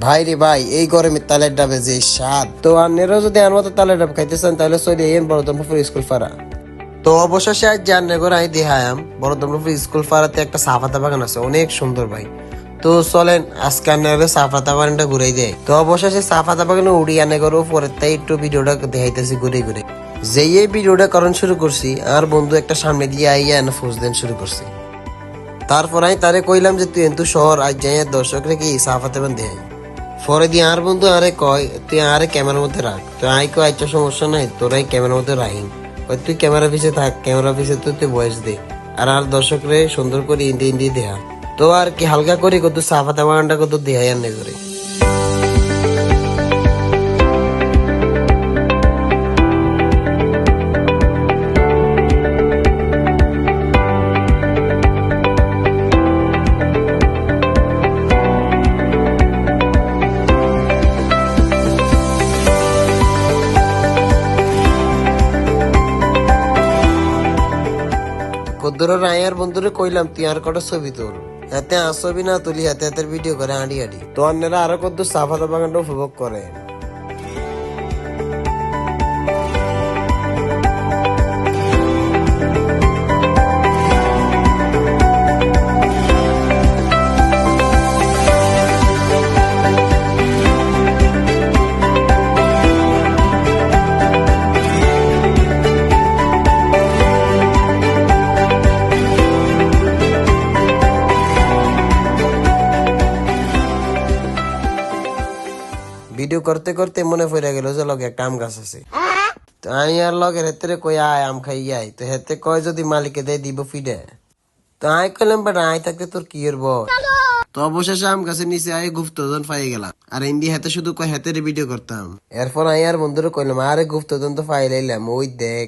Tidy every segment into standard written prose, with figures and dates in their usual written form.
ভাই রে ভাই, এই গরমে তালের ডাবে যে স্বাদ। তো আন্নেরও যদি আমার মতো তালের ডাব খাইতে চান তাহলে চলে আইন বড়দমপুর স্কুল পাড়া। তো অবশেষে আজ জানলে করে আমি দেখায়াম বড়দমপুর স্কুল পাড়াতে একটা চা পাতা বাগান আছে, অনেক সুন্দর ভাই। তো চলেন আজকে আন্নারে চা পাতা বাগানটা ঘুরাই দেয়। তো অবশেষে চা পাতা বাগানে উড়ি আনে করো, পরে তাই একটু ভিডিওটা দেখাইতেছি ঘুরে ঘুরে। যেই এই ভিডিওটা কারণ শুরু করছি, আর বন্ধু একটা সামনে দিয়ে আইয়া এনে ফোজ দেন শুরু করছি। তারপর আমি তারে কইলাম যে তুই এন্তু শহর আজ যাই দর্শক রে কি চা পাতা বান দেয়। পরে দিয়ে আর বন্ধু আরে কয় তুই আরে ক্যামেরার মধ্যে রাখ। তো আই কয় আচ্ছা সমস্যা নাই, তোরাই ক্যামেরার মধ্যে রাখিন। তুই ক্যামেরা পিছে থাক, ক্যামেরা পিছে তুই ভয়েস দে আর দর্শক রে সুন্দর করে ইন্দি ইন্দি দেয়া। তো আর কি হালকা করে কত চা পাতা বাগানটা কত দেহাই আনে করে। কদ্দুর রায়ার বন্ধুরে কইলাম তুই আর কটা ছবি তোল, এতে আর ছবি না তুলি হাতে হাতের ভিডিও করে আড়ি আড়ি। তো অন্যরা আরো কদ্দুর চা পাতা বাগানটা উপভোগ করে। ভিডিও করতে করতে মনে পড়ে গেল যে লগে একটা আম গাছ আছে। তো আমি আর লগের হেতে কই আয় আম খাই আয়। তো হেতে কয় যদি মালিকে দেয় দিব ফিডে। তো আয় কইলাম বাট আয় থাকতে তোর কি এর বল। তো অবশেষে আম গাছের নিচে আয় গুপ্তধন পাই গেলাম। আর ইন্দি হাতে শুধু কয় হাতের ভিডিও করতাম। এরপর আই আর বন্ধুরে কইলাম আরে গুপ্তধন তো পাই লাইলাম, ওই দেখ।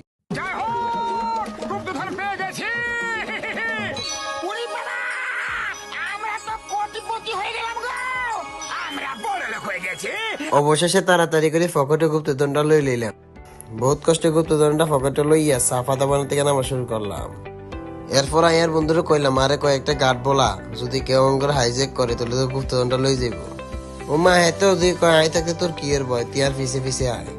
অবশেষে তাড়াতাড়ি করে ফকটে গুপ্তধনটা লই লইলাম। বহুত কষ্টে গুপ্তধনটা ফকটে লইয়া চা পাতা বানাতে কেন আমার শুরু করলাম। এরপর আয়ার বন্ধুরে কইলাম আরে কয়েকটা গার্ড বলা, যদি কেউ অঙ্গর হাইজেক করে তাহলে তো গুপ্তধনটা লই যাইব। ও মা হেতে যদি কয় আয় থাকে তোর কি এর ভয়, তুই আর পিছে পিছে আয়।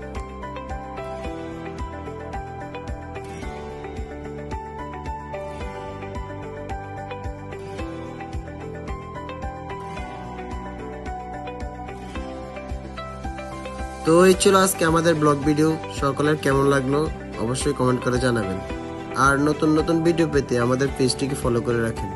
তো এই ছিল আজকে আমাদের ব্লগ ভিডিও। সকলের কেমন লাগলো অবশ্যই কমেন্ট করে জানাবেন। আর নতুন নতুন ভিডিও পেতে আমাদের পেজটিকে ফলো করে রাখেন।